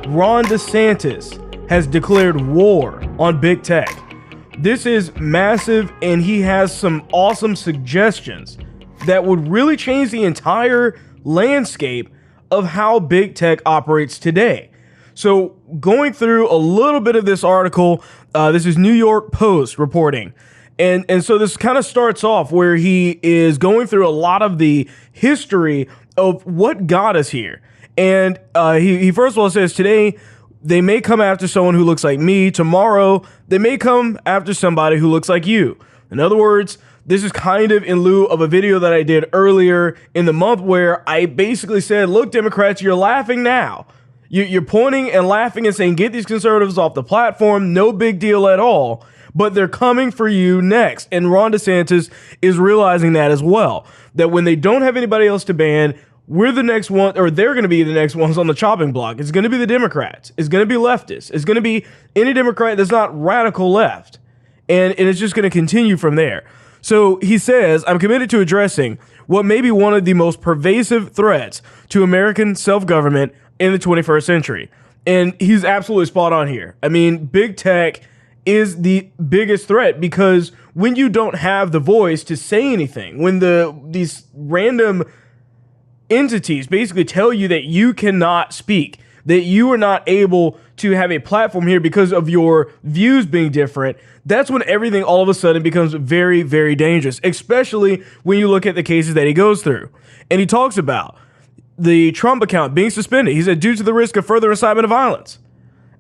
Ron DeSantis has declared war on big tech. This is massive, and he has some awesome suggestions that would really change the entire landscape of how big tech operates today. So going through a little bit of this article, this is New York Post reporting. And so this kind of starts off where he is going through a lot of the history of what got us here. And he first of all says, today they may come after someone who looks like me. Tomorrow they may come after somebody who looks like you. In other words, this is kind of in lieu of a video that I did earlier in the month where I basically said, look, Democrats, you're laughing now. You're pointing and laughing and saying, get these conservatives off the platform. No big deal at all. But they're coming for you next. And Ron DeSantis is realizing that as well, that when they don't have anybody else to ban, we're the next one, or they're going to be the next ones on the chopping block. It's going to be the Democrats. It's going to be leftists. It's going to be any Democrat that's not radical left. And it's just going to continue from there. So he says, I'm committed to addressing what may be one of the most pervasive threats to American self-government in the 21st century. And he's absolutely spot on here. I mean, big tech is the biggest threat because when you don't have the voice to say anything, when these random entities basically tell you that you cannot speak, that you are not able to have a platform here because of your views being different, that's when everything all of a sudden becomes very, very dangerous, especially when you look at the cases that he goes through. And he talks about the Trump account being suspended. He said, due to the risk of further incitement of violence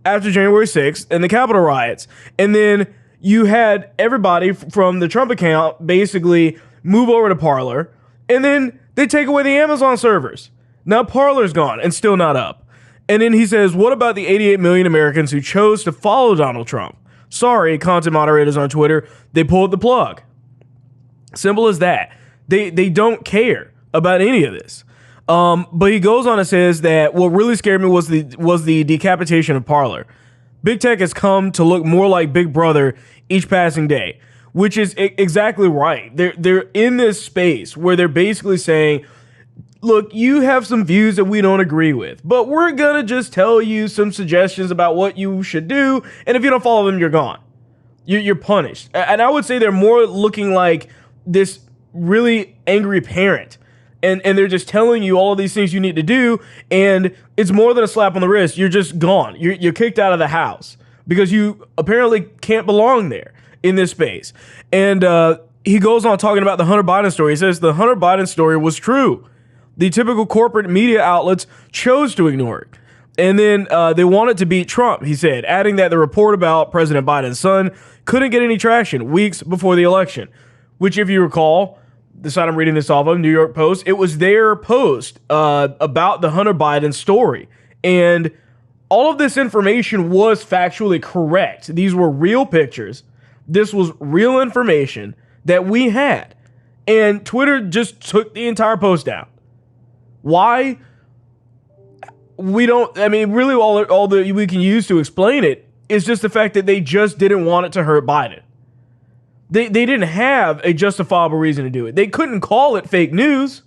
after January 6th and the Capitol riots. And then you had everybody from the Trump account basically move over to Parler, and then they take away the Amazon servers. Now Parler's gone and still not up. And then he says, what about the 88 million Americans who chose to follow Donald Trump? Sorry, content moderators on Twitter, they pulled the plug. Simple as that. They don't care about any of this. But he goes on and says that what really scared me was the decapitation of Parler. Big tech has come to look more like Big Brother each passing day, which is exactly right. They're in this space where they're basically saying, look, you have some views that we don't agree with, but we're going to just tell you some suggestions about what you should do. And if you don't follow them, you're gone. You're punished. And I would say they're more looking like this really angry parent. And they're just telling you all of these things you need to do. And it's more than a slap on the wrist. You're just gone. You're kicked out of the house because you apparently can't belong there in this space. And he goes on talking about the Hunter Biden story. He says the Hunter Biden story was true. The typical corporate media outlets chose to ignore it. And then they wanted to beat Trump, he said, adding that the report about President Biden's son couldn't get any traction weeks before the election, which, if you recall, the site I'm reading this off of, New York Post, it was their post about the Hunter Biden story. And all of this information was factually correct. These were real pictures. This was real information that we had. And Twitter just took the entire post down. Why? We don't, I mean, really all that we can use to explain it is just the fact that they just didn't want it to hurt Biden. They didn't have a justifiable reason to do it. They couldn't call it fake news.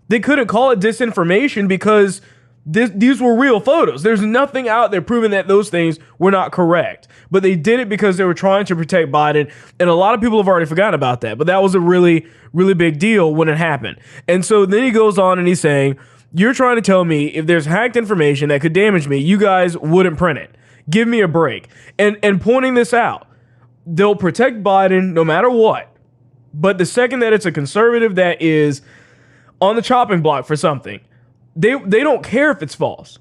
They couldn't call it disinformation because these were real photos. There's nothing out there proving that those things were not correct. But they did it because they were trying to protect Biden. And a lot of people have already forgotten about that. But that was a really, really big deal when it happened. And so then he goes on and he's saying, you're trying to tell me if there's hacked information that could damage me, you guys wouldn't print it. Give me a break. And pointing this out, they'll protect Biden no matter what. But the second that it's a conservative that is on the chopping block for something, they don't care if it's false.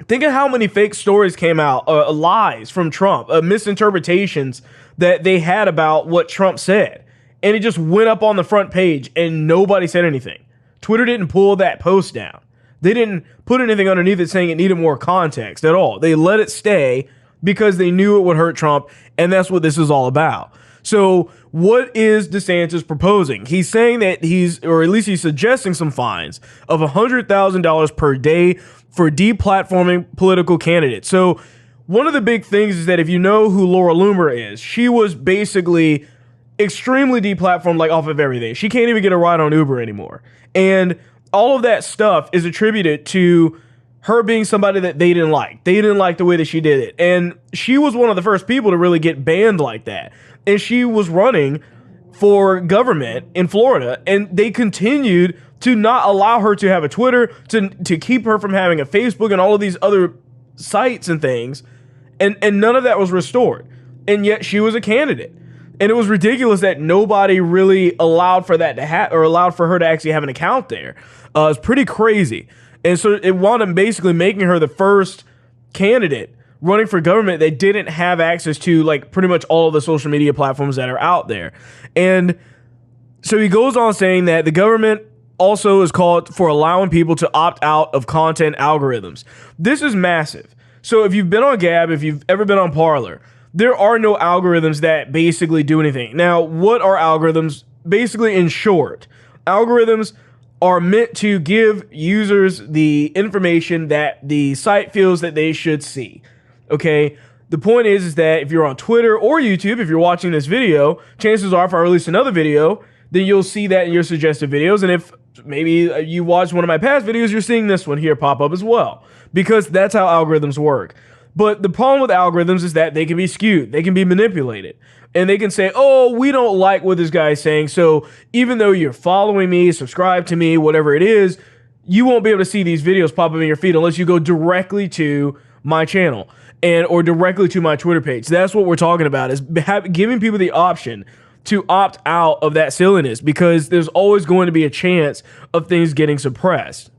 Think of how many fake stories came out, lies from Trump, misinterpretations that they had about what Trump said. And it just went up on the front page and nobody said anything. Twitter didn't pull that post down. They didn't put anything underneath it saying it needed more context at all. They let it stay because they knew it would hurt Trump, and that's what this is all about. So what is DeSantis proposing? He's saying that or at least he's suggesting some fines of $100,000 per day for deplatforming political candidates. So one of the big things is that if you know who Laura Loomer is, she was basically extremely deplatformed, like off of everything. She can't even get a ride on Uber anymore. And all of that stuff is attributed to her being somebody that they didn't like. They didn't like the way that she did it. And she was one of the first people to really get banned like that. And she was running for government in Florida, and they continued to not allow her to have a Twitter, to keep her from having a Facebook and all of these other sites and things. And none of that was restored. And yet she was a candidate. And it was ridiculous that nobody really allowed for that to happen, or allowed for her to actually have an account there. It's pretty crazy. And so it wound up basically making her the first candidate running for government that didn't have access to like pretty much all of the social media platforms that are out there. And so he goes on saying that the government also is called for allowing people to opt out of content algorithms. This is massive. So if you've been on Gab, if you've ever been on Parler, there are no algorithms that basically do anything. Now, what are algorithms? Basically, in short, algorithms are meant to give users the information that the site feels that they should see. Okay? The point is that if you're on Twitter or YouTube, if you're watching this video, chances are if I release another video, then you'll see that in your suggested videos. And if maybe you watched one of my past videos, you're seeing this one here pop up as well, because that's how algorithms work. But the problem with algorithms is that they can be skewed, they can be manipulated, and they can say, oh, we don't like what this guy is saying, so even though you're following me, subscribe to me, whatever it is, you won't be able to see these videos pop up in your feed unless you go directly to my channel or directly to my Twitter page. That's what we're talking about, is giving people the option to opt out of that silliness, because there's always going to be a chance of things getting suppressed.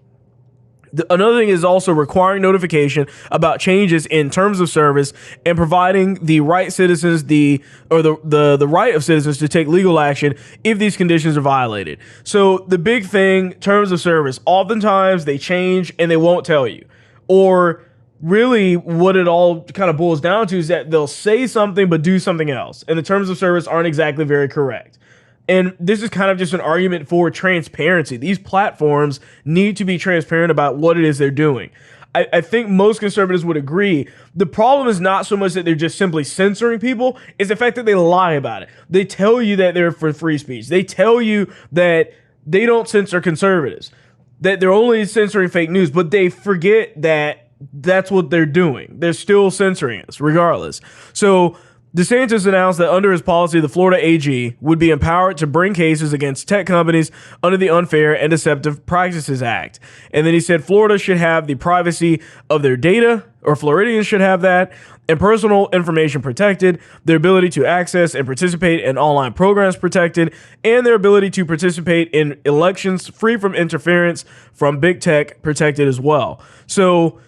Another thing is also requiring notification about changes in terms of service and providing the right citizens the right of citizens to take legal action if these conditions are violated. So the big thing, terms of service, oftentimes they change and they won't tell you. Or really what it all kind of boils down to is that they'll say something but do something else, and the terms of service aren't exactly very correct. And this is kind of just an argument for transparency. These platforms need to be transparent about what it is they're doing. I think most conservatives would agree. The problem is not so much that they're just simply censoring people, it's the fact that they lie about it. They tell you that they're for free speech. They tell you that they don't censor conservatives, that they're only censoring fake news, but they forget that that's what they're doing. They're still censoring us regardless. So DeSantis announced that under his policy, the Florida AG would be empowered to bring cases against tech companies under the Unfair and Deceptive Practices Act. And then he said Florida should have the privacy of their data, or Floridians should have that, and personal information protected, their ability to access and participate in online programs protected, and their ability to participate in elections free from interference from big tech protected as well. So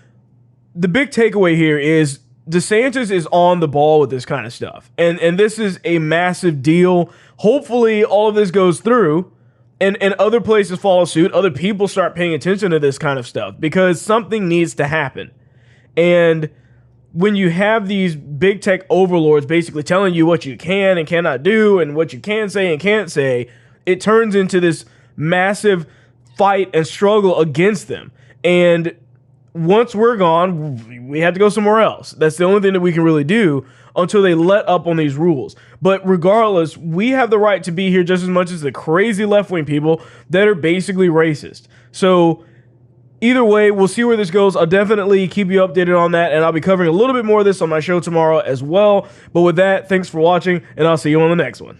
the big takeaway here is DeSantis is on the ball with this kind of stuff. And this is a massive deal. Hopefully all of this goes through and other places follow suit. Other people start paying attention to this kind of stuff, because something needs to happen. And when you have these big tech overlords basically telling you what you can and cannot do and what you can say and can't say, it turns into this massive fight and struggle against them. And once we're gone, we have to go somewhere else. That's the only thing that we can really do until they let up on these rules. But regardless, we have the right to be here just as much as the crazy left-wing people that are basically racist. So either way, we'll see where this goes. I'll definitely keep you updated on that, and I'll be covering a little bit more of this on my show tomorrow as well. But with that, thanks for watching, and I'll see you on the next one.